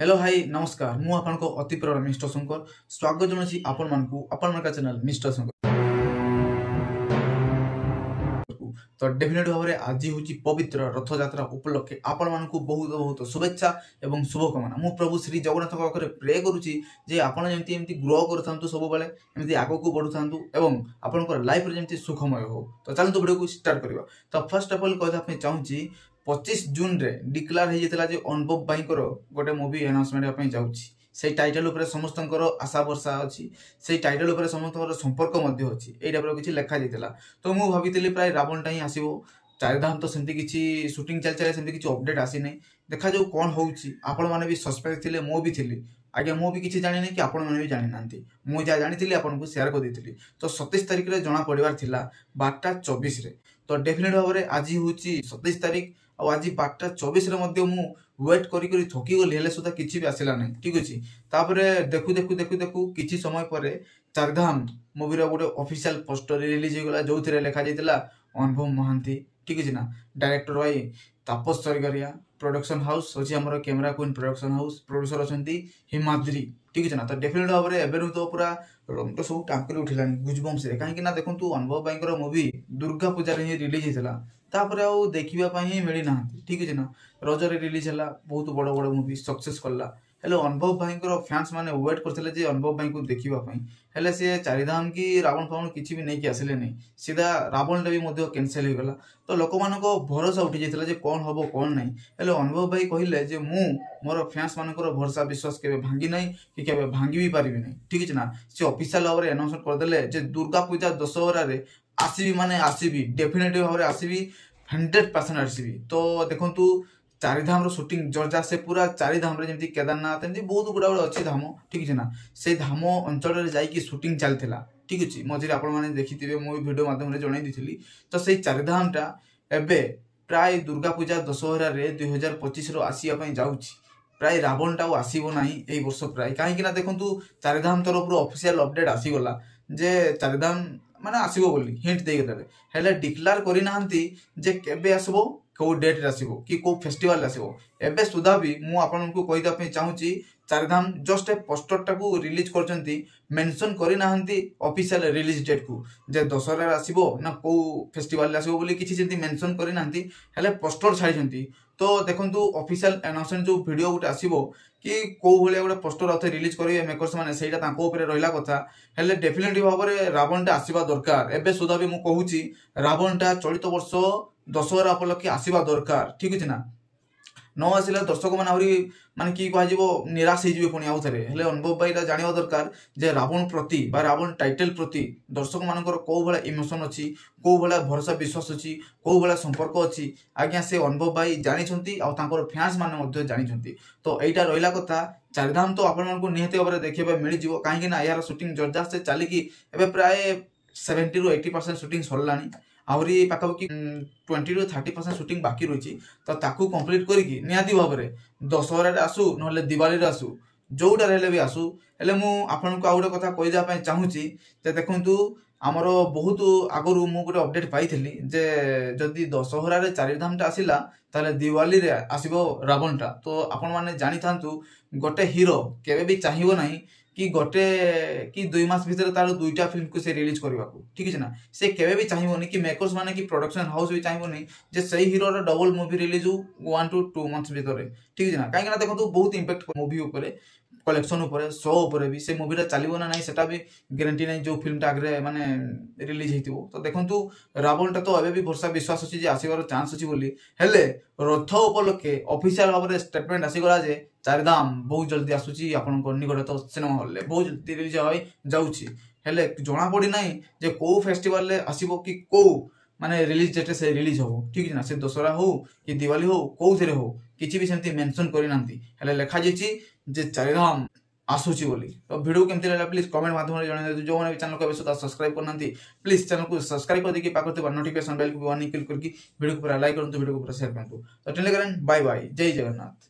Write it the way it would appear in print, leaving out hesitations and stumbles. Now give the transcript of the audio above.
Hello hi नमस्कार मु आपनको अति प्रिय मिस्टर शंकर स्वागत जनासी आपण मानकु आपण मानका चैनल मिस्टर शंकर तो डेफिनेटली भाव आज हूँ पवित्र रथ यात्रा उपलक्षे आपण मानकु बहुत बहुत शुभेच्छा एवं शुभकामना मु प्रभु श्री जगन्नाथ पाखे प्रे करुच्ची जे आपण जमी एमती ग्रो करूँ सब बेले एमती आगक बढ़ुँ एवं आपण लाइफ जमी सुखमय हो। तो चलते वीडियो को स्टार्ट करवा। तो फर्स्ट ऑफ ऑल कहते चाहूँगी 25 जून रे डिक्लेयर होता है अनुभव भाई गोटे मूवी अनाउंसमेंट जाऊँगी से टाइटल उपर समस्त आशा वर्षा अच्छी से टाइटल उपर समस्त संपर्क अच्छी ये टाइप किसी लिखा जाता। तो मुझे भाभी प्राय रावणटा ही आसो चारिधाम तो सेमती किसी शूटिंग चलती सेमती किसी अपडेट आसी ना देखा जो कौन होने भी सस्पेक्ट थे मुझे थी आज्ञा मुझे किसी जानी कि आपण मैंने भी जानी ना मुझे जहाँ जानी आपको सेयार कर देती। तो 27 तारिख में जना पड़ार 12:24 तो डेफिनेट भाव में आज हूँ 27 तारिख आज 12:24 मु वेट करी थकी गली हेले सुधा किसी भी आसला ना ठीक अच्छे। तापर देखु देखु देखु देखु किसी समय पर चारिधाम मूवीर गोटे ऑफिशियल पोस्टर रिलीज होगा जो लिखा जाता अनुभव महांती ठीक अच्छे ना डायरेक्टर भाई तापस सरगरिया प्रोडक्शन हाउस अच्छी आम camera queen production house producer अच्छा हिमाद्री ठीक अच्छे ना। तो डेफिनेट भाव में एवं तो पूरा रंग सब टांकरी उठिला गुजबम्स कहीं देखो अनुभव भाई मूवी दुर्गा पूजा ही रिलीज होता तापर आउ देखा ही मिली ना ठीक अच्छे ना रजरे रिलीज है बहुत बड़ बड़ मूवी सक्सेस कला हेलो अनुभव भाई फैंस मैंने वेट करते अनुभव भाई को देखापी हेले सी चारिधाम की रावण फावण किसी भी नहीं आसिले नहीं सीधा रावण भी कैनसल हो गला। तो लोक मान भरोसा उठी जाता कौन हम कौन नहीं हेलो अनुभव भाई कहले मु मोर फैंस मान भरोसा विश्वास के भांगी ना कि के भांगी भी पारि नहीं ठीक है ना। सी ऑफिशियल भाव में अनाउंसमेंट करदे दुर्गा पूजा दशहरा आसबी माने आसबी डेफिनेटली भाव में आसबी 100% आसबी। तो देखु चारिधाम शूटिंग जर्जा से पूरा चारिधाम जमी केदारनाथ एमती बहुत गुड़ा गुड़ा अच्छी धाम ठीक है ना से धाम अंचल जाकि शूटिंग चलता ठीक अच्छे मझे आपने देखिए मुझे भिडियो मध्यम जनई दी। तो से चारिधामटा एबे प्राय दुर्गा पूजा दशहरा 2025 आसवाई जाऊँगी प्राय रावणटा आसब ना यही वर्ष प्राय कहीं देखो चारिधाम तरफ ऑफिशियल अपडेट आसीगला जे चारिधाम माने आसबो बोली हिंट देदेले हेले डिक्लेयर करना जे केबे आसबो कौ डेट आसबो कि कौ फेस्टिवल आसबो एबे सुधा भी मु आपनको कहिदा चाहूँगी चारिधाम जस्ट ए पोस्टरटा को रिलीज करचंती मेंशन करना ऑफिशियल रिलीज डेट को जे दशहरा आसबो ना कौ फेस्टिवल आसबो बोली किसी जेंती मेंशन करना हेले पोस्टर छाड़ी। तो देखो ऑफिशियल अनाउंसमेंट जो वीडियो गोटे आसबो कि कौ भाया गोटे पोस्टर अथे रिलीज करेंगे मेकर्स मैंने से रहा कथा हेले डेफिनेटली भाव में रावणटा आसवा दरकार एबे सुधा भी मुझे कहूँ रावणटा चलित वर्ष दशहरा उपलक्षे आसवा दरकार ठीक अच्छे ना न आसला दर्शक मैंने माने कि कह निराश हो पुणी आउ थे हेले अनुभव भाई जानवा दरकार जे रावण प्रति बा रावण टाइटल प्रति दर्शक मान कौ भाया इमोशन अच्छी कौ भाया भरोसा विश्वास अच्छी कौ भाया संपर्क अच्छी आज्ञा से अनुभव भाई जानते फैंस मैंने जानते। तो यहाँ रहा कथा चारिधाम तो आपको निहत भाव में देखा मिल कहीं यार शूटिंग जर्जा से चलिकी प्राय 70 ରୁ 80% शूटिंग सरला आहरी पाखापाखि 20 ରୁ 30% शूटिंग बाकी रही तो ताकू कंप्लीट करके निहाती भाव में दशहरा आसू ना दिवाली आसू जोटार भी आसू हेले मु आपको आउ गोटे कथा कहीदेपा चाहूँगी देखु आमर बहुत आगु मु गोटे अपडेट पाई जे जदि दशहरा चारिधामटा आसला ताले दिवाली रे आसबो रावणटा। तो आपण माने जानी थांतु गोटे हीरो केबे भी चाहिबो नाही कि गोटे कि 2 मास भीतर तार 2टा फिल्म को से रिलीज करने को ठीक है ना से केबे भी चाहिबोनी कि मेकर्स माने कि प्रोडक्शन हाउस भी चाहिबोनी जे सही हीरो रा डबल मूवी रिलीज हो 1 to 2 मंथ्स भीतर ठीक है ना कहीं देखो बहुत इंपैक्ट मूवी ऊपर कलेक्शन उपर शो उपर भी से मूवीटा चलो ना नहीं सेटा भी गारंटी नहीं जो फिल्मटा आगे माने रिलीज हो। तो देखो रावणटा तो अबे भी भरोसा विश्वास अच्छी आसबार चांस अच्छी बोली हेले रथ उपलक्षे ऑफिशियल भाव में स्टेटमेंट आसीगला जे चारिधाम बहुत जल्दी आसूची आपण निकट तो सिनेमा हॉल में बहुत जल्दी रिलीज जाऊँगी हेले जना पड़ी ना जे कौ फेस्टिवल आसबो कि कौ माने रिलीज डेट से रिलीज हो ठीक है ना से दशहरा हो कि दिवाली हो कौ थे हो किसी भी सेमती मेंशन करना लिखा जाइए जे चारिधाम आसूची बोली। तो वीडियो केमती लगा प्लीज कमेंट माध्यम जन जो मैंने चैनल को सुधा सब्सक्राइब करना प्लीज चैनल को सब्सक्राइब कर देखिए पाखर नोटिफिकेशन बेल को वन क्लिक करके वीडियो को पूरा लाइक करूँ वीडियो को पूरा शेयर करूँ। तो टेलीग्राम बाय बाय जय जगन्नाथ।